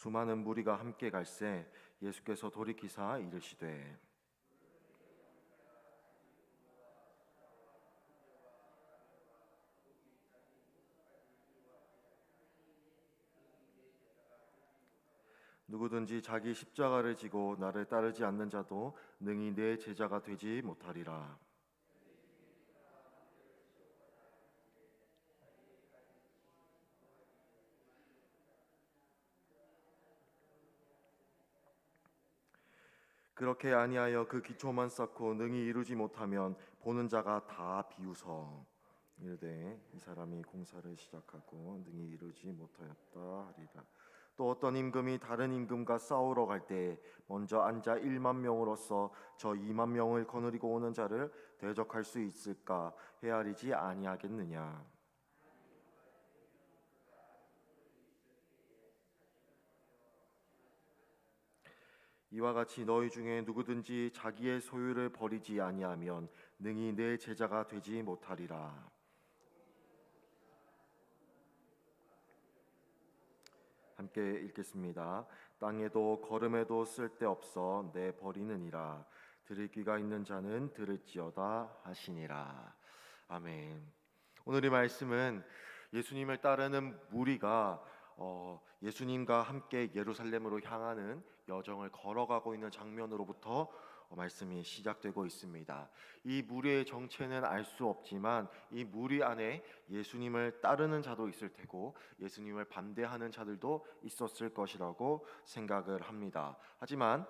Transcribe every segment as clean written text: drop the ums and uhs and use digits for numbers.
수많은 무리가 함께 갈새 예수께서 돌이키사 이르시되 누구든지 자기 십자가를 지고 나를 따르지 않는 자도 능히 내 제자가 되지 못하리라. 그렇게 아니하여 그 기초만 쌓고 능히 이루지 못하면 보는 자가 다 비웃어 이르되 이 사람이 공사를 시작하고 능히 이루지 못하였다 하리라. 또 어떤 임금이 다른 임금과 싸우러 갈 때 먼저 앉아 1만 명으로서 저 2만 명을 거느리고 오는 자를 대적할 수 있을까 헤아리지 아니하겠느냐. 이와 같이 너희 중에 누구든지 자기의 소유를 버리지 아니하면 능히 내 제자가 되지 못하리라. 함께 읽겠습니다. 땅에도 걸음에도 쓸데없어 내 버리느니라. 들을 귀가 있는 자는 들을지어다 하시니라. 아멘. 오늘의 말씀은 예수님을 따르는 무리가 예수님과 함께 예루살렘으로 향하는 여정을 걸어가고 있는 장면으로부터 말씀이 시작되고 있습니다. 이 무리의 정체는 알 수 없지만 이 무리 안에 예수님을 따르는 자도 있을 테고 예수님을 반대하는 자들도 있었을 것이라고 생각을 합니다. 하지만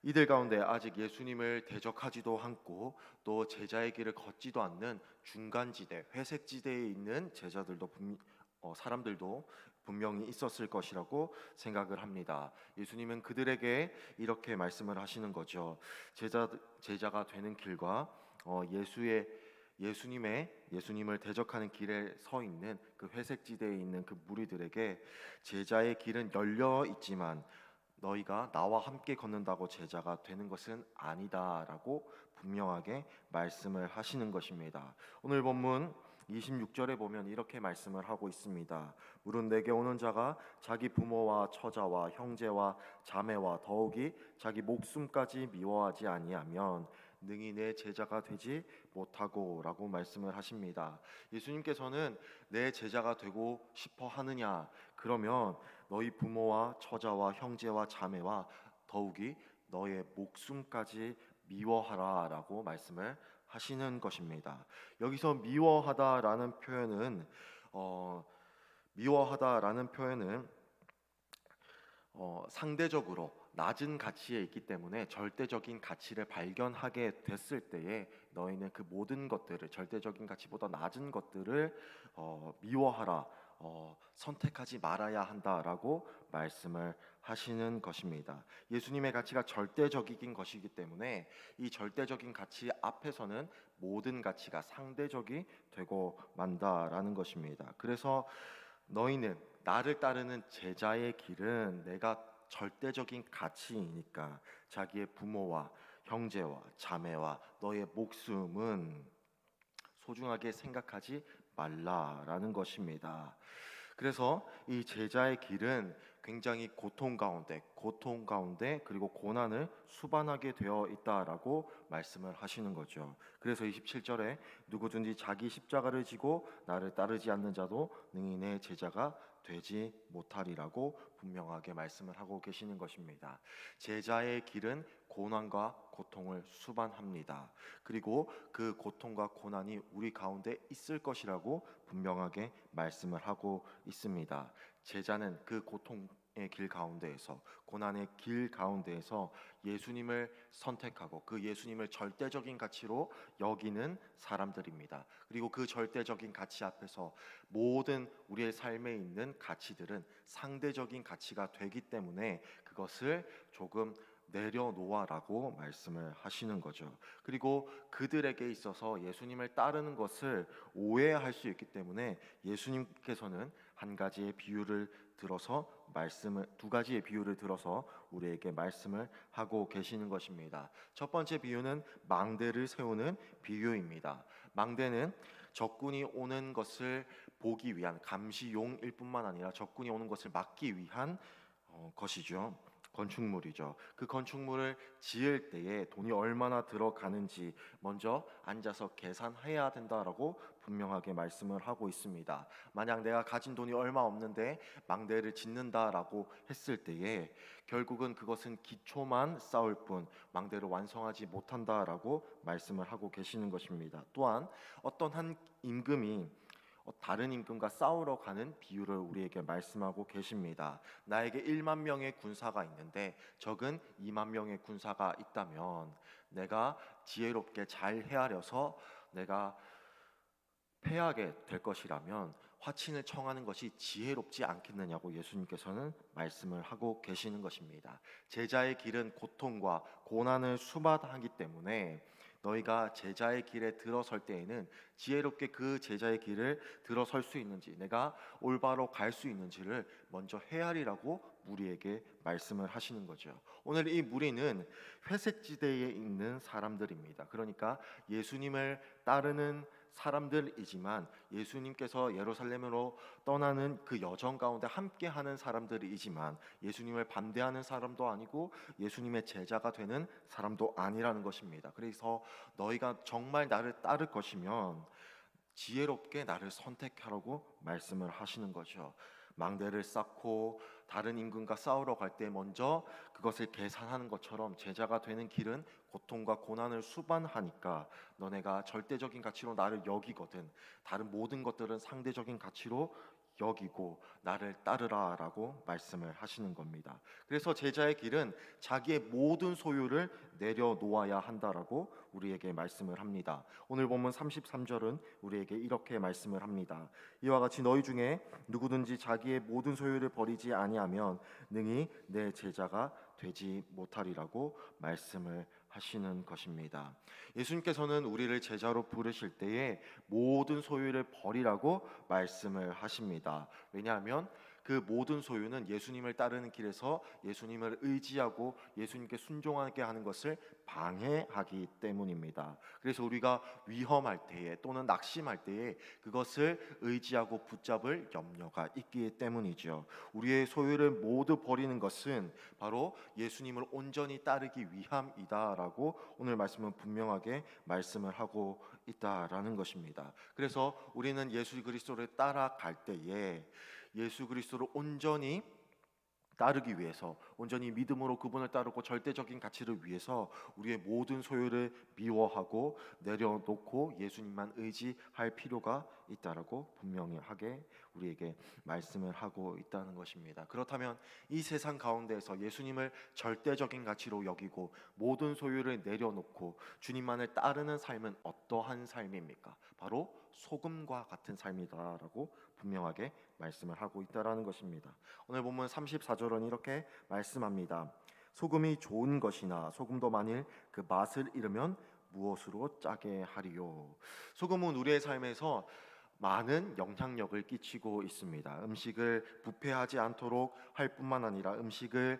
이들 가운데 아직 예수님을 대적하지도 않고 또 제자의 길을 걷지도 않는 중간지대, 회색지대에 있는 사람들도 분명히 있었을 것이라고 생각을 합니다. 예수님은 그들에게 이렇게 말씀을 하시는 거죠. 제자가 되는 길과 예수님을 대적하는 길에 서 있는 그 회색지대에 있는 그 무리들에게 제자의 길은 열려 있지만 너희가 나와 함께 걷는다고 제자가 되는 것은 아니다라고 분명하게 말씀을 하시는 것입니다. 오늘 본문 26절에 보면 이렇게 말씀을 하고 있습니다. 물은 내게 오는 자가 자기 부모와 처자와 형제와 자매와 더욱이 자기 목숨까지 미워하지 아니하면 능히 내 제자가 되지 못하고라고 말씀을 하십니다. 예수님께서는 내 제자가 되고 싶어 하느냐? 그러면 너희 부모와 처자와 형제와 자매와 더욱이 너의 목숨까지 미워하라라고 말씀을 하시는 것입니다. 여기서 미워하다라는 표현은 상대적으로 낮은 가치에 있기 때문에 절대적인 가치를 발견하게 됐을 때에 너희는 그 모든 것들을 절대적인 가치보다 낮은 것들을 미워하라, 선택하지 말아야 한다라고 말씀을 하시는 것입니다. 예수님의 가치가 절대적인 것이기 때문에 이 절대적인 가치 앞에서는 모든 가치가 상대적이 되고 만다라는 것입니다. 그래서 너희는 나를 따르는 제자의 길은 내가 절대적인 가치이니까 자기의 부모와 형제와 자매와 너의 목숨은 소중하게 생각하지 말라라는 것입니다. 그래서 이 제자의 길은 굉장히 고통 가운데 그리고 고난을 수반하게 되어 있다라고 말씀을 하시는 거죠. 그래서 27절에 누구든지 자기 십자가를 지고 나를 따르지 않는 자도 능히 내 제자가 되지 못하리라고 분명하게 말씀을 하고 계시는 것입니다. 제자의 길은 고난과 고통을 수반합니다. 그리고 그 고통과 고난이 우리 가운데 있을 것이라고 분명하게 말씀을 하고 있습니다. 제자는 그 고통의 길 가운데에서 고난의 길 가운데에서 예수님을 선택하고 그 예수님을 절대적인 가치로 여기는 사람들입니다. 그리고 그 절대적인 가치 앞에서 모든 우리의 삶에 있는 가치들은 상대적인 가치가 되기 때문에 그것을 조금 내려놓아라고 말씀을 하시는 거죠. 그리고 그들에게 있어서 예수님을 따르는 것을 오해할 수 있기 때문에 예수님께서는 두 가지의 비유를 들어서 우리에게 말씀을 하고 계시는 것입니다. 첫 번째 비유는 망대를 세우는 비유입니다. 망대는 적군이 오는 것을 보기 위한 감시용일 뿐만 아니라 적군이 오는 것을 막기 위한 것이죠. 건축물이죠. 그 건축물을 지을 때에 돈이 얼마나 들어가는지 먼저 앉아서 계산해야 된다라고 분명하게 말씀을 하고 있습니다. 만약 내가 가진 돈이 얼마 없는데 망대를 짓는다라고 했을 때에 결국은 그것은 기초만 쌓을 뿐 망대를 완성하지 못한다라고 말씀을 하고 계시는 것입니다. 또한 어떤 한 임금이 다른 임금과 싸우러 가는 비유를 우리에게 말씀하고 계십니다. 나에게 1만 명의 군사가 있는데 적은 2만 명의 군사가 있다면 내가 지혜롭게 잘 헤아려서 내가 패하게 될 것이라면 화친을 청하는 것이 지혜롭지 않겠느냐고 예수님께서는 말씀을 하고 계시는 것입니다. 제자의 길은 고통과 고난을 수반하기 때문에 너희가 제자의 길에 들어설 때에는 지혜롭게 그 제자의 길을 들어설 수 있는지, 내가 올바로 갈 수 있는지를 먼저 헤아리라고 무리에게 말씀을 하시는 거죠. 오늘 이 무리는 회색지대에 있는 사람들입니다. 그러니까 예수님을 따르는 사람들이지만 예수님께서 예루살렘으로 떠나는 그 여정 가운데 함께하는 사람들이지만 예수님을 반대하는 사람도 아니고 예수님의 제자가 되는 사람도 아니라는 것입니다. 그래서 너희가 정말 나를 따를 것이면 지혜롭게 나를 선택하라고 말씀을 하시는 거죠. 망대를 쌓고 다른 임금과 싸우러 갈 때 먼저 그것을 계산하는 것처럼 제자가 되는 길은 고통과 고난을 수반하니까 너네가 절대적인 가치로 나를 여기거든 다른 모든 것들은 상대적인 가치로 여기고 나를 따르라라고 말씀을 하시는 겁니다. 그래서 제자의 길은 자기의 모든 소유를 내려놓아야 한다라고 우리에게 말씀을 합니다. 오늘 본문 33절은 우리에게 이렇게 말씀을 합니다. 이와 같이 너희 중에 누구든지 자기의 모든 소유를 버리지 아니하면 능히 내 제자가 되지 못하리라고 말씀을 하시는 것입니다. 예수님께서는 우리를 제자로 부르실 때에 모든 소유를 버리라고 말씀을 하십니다. 왜냐하면 그 모든 소유는 예수님을 따르는 길에서 예수님을 의지하고 예수님께 순종하게 하는 것을 방해하기 때문입니다. 그래서 우리가 위험할 때에 또는 낙심할 때에 그것을 의지하고 붙잡을 염려가 있기 때문이죠. 우리의 소유를 모두 버리는 것은 바로 예수님을 온전히 따르기 위함이다라고 오늘 말씀은 분명하게 말씀을 하고 있다라는 것입니다. 그래서 우리는 예수 그리스도를 따라갈 때에 예수 그리스도를 온전히 따르기 위해서 온전히 믿음으로 그분을 따르고 절대적인 가치를 위해서 우리의 모든 소유를 미워하고 내려놓고 예수님만 의지할 필요가 있다라고 분명히 하게 우리에게 말씀을 하고 있다는 것입니다. 그렇다면 이 세상 가운데에서 예수님을 절대적인 가치로 여기고 모든 소유를 내려놓고 주님만을 따르는 삶은 어떠한 삶입니까? 바로 소금과 같은 삶이다라고 분명하게 말씀을 하고 있다라는 것입니다. 오늘 본문 34절은 이렇게 말씀합니다. 소금이 좋은 것이나 소금도 만일 그 맛을 잃으면 무엇으로 짜게 하리요. 소금은 우리의 삶에서 많은 영향력을 끼치고 있습니다. 음식을 부패하지 않도록 할 뿐만 아니라 음식의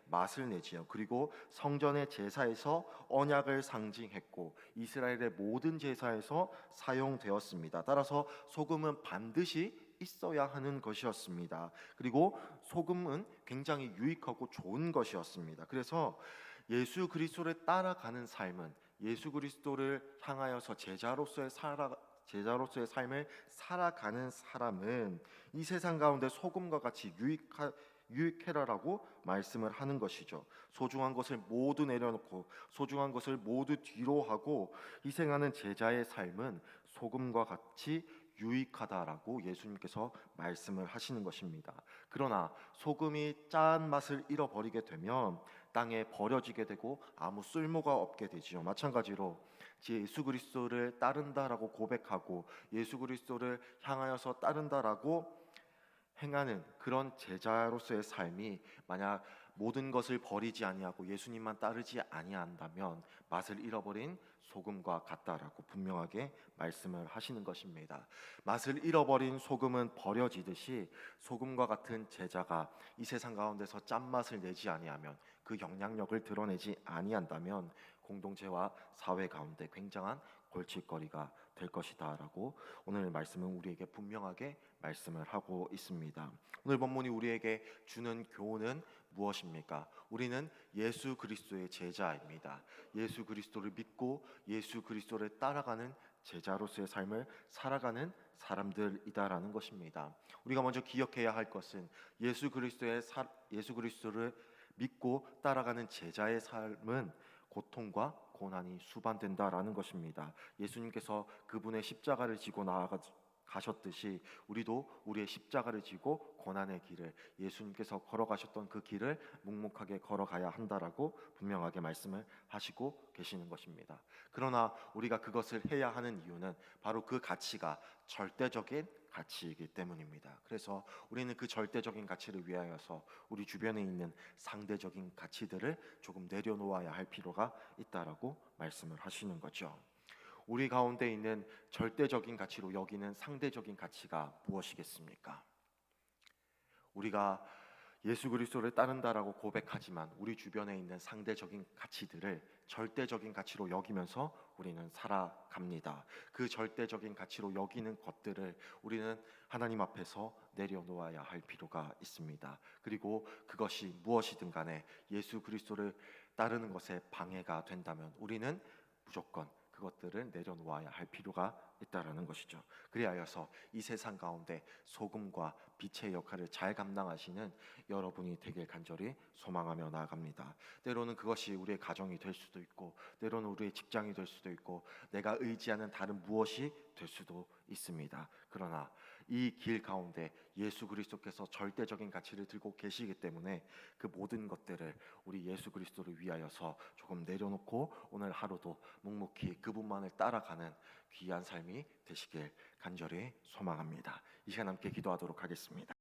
맛을 내지요. 그리고 성전의 제사에서 언약을 상징했고 이스라엘의 모든 제사에서 사용되었습니다. 따라서 소금은 반드시 있어야 하는 것이었습니다. 그리고 소금은 굉장히 유익하고 좋은 것이었습니다. 그래서 예수 그리스도를 따라가는 삶은 예수 그리스도를 향하여서 제자로서의 삶을 살아가는 사람은 이 세상 가운데 소금과 같이 유익해라라고 말씀을 하는 것이죠. 소중한 것을 모두 내려놓고 소중한 것을 모두 뒤로 하고 희생하는 제자의 삶은 소금과 같이 유익하다라고 예수님께서 말씀을 하시는 것입니다. 그러나 소금이 짠 맛을 잃어버리게 되면 땅에 버려지게 되고 아무 쓸모가 없게 되지요. 마찬가지로 예수 그리스도를 따른다라고 고백하고 예수 그리스도를 향하여서 따른다라고 행하는 그런 제자로서의 삶이 만약 모든 것을 버리지 아니하고 예수님만 따르지 아니한다면 맛을 잃어버린 소금과 같다라고 분명하게 말씀을 하시는 것입니다. 맛을 잃어버린 소금은 버려지듯이 소금과 같은 제자가 이 세상 가운데서 짠맛을 내지 아니하면 그 영향력을 드러내지 아니한다면 공동체와 사회 가운데 굉장한 골칫거리가 될 것이다라고 오늘 말씀은 우리에게 분명하게 말씀을 하고 있습니다. 오늘 본문이 우리에게 주는 교훈은 무엇입니까? 우리는 예수 그리스도의 제자입니다. 예수 그리스도를 믿고 예수 그리스도를 따라가는 제자로서의 삶을 살아가는 사람들이다라는 것입니다. 우리가 먼저 기억해야 할 것은 예수 그리스도를 믿고 따라가는 제자의 삶은 고통과 고난이 수반된다라는 것입니다. 예수님께서 그분의 십자가를 지고 나아가셨듯이 우리도 우리의 십자가를 지고 고난의 길을, 예수님께서 걸어가셨던 그 길을 묵묵하게 걸어가야 한다라고 분명하게 말씀을 하시고 계시는 것입니다. 그러나 우리가 그것을 해야 하는 이유는 바로 그 가치가 절대적인 가치이기 때문입니다. 그래서 우리는 그 절대적인 가치를 위하여서 우리 주변에 있는 상대적인 가치들을 조금 내려놓아야 할 필요가 있다라고 말씀을 하시는 거죠. 우리 가운데 있는 절대적인 가치로 여기는 상대적인 가치가 무엇이겠습니까? 우리가 예수 그리스도를 따른다라고 고백하지만 우리 주변에 있는 상대적인 가치들을 절대적인 가치로 여기면서 우리는 살아갑니다. 그 절대적인 가치로 여기는 것들을 우리는 하나님 앞에서 내려놓아야 할 필요가 있습니다. 그리고 그것이 무엇이든 간에 예수 그리스도를 따르는 것에 방해가 된다면 우리는 무조건 그것들을 내려놓아야 할 필요가 있다라는 것이죠. 그리하여서 이 세상 가운데 소금과 빛의 역할을 잘 감당하시는 여러분이 되길 간절히 소망하며 나아갑니다. 때로는 그것이 우리의 가정이 될 수도 있고, 때로는 우리의 직장이 될 수도 있고, 내가 의지하는 다른 무엇이 될 수도 있습니다. 그러나 이 길 가운데 예수 그리스도께서 절대적인 가치를 들고 계시기 때문에 그 모든 것들을 우리 예수 그리스도를 위하여서 조금 내려놓고 오늘 하루도 묵묵히 그분만을 따라가는 귀한 삶이 되시길 간절히 소망합니다. 이 시간 함께 기도하도록 하겠습니다.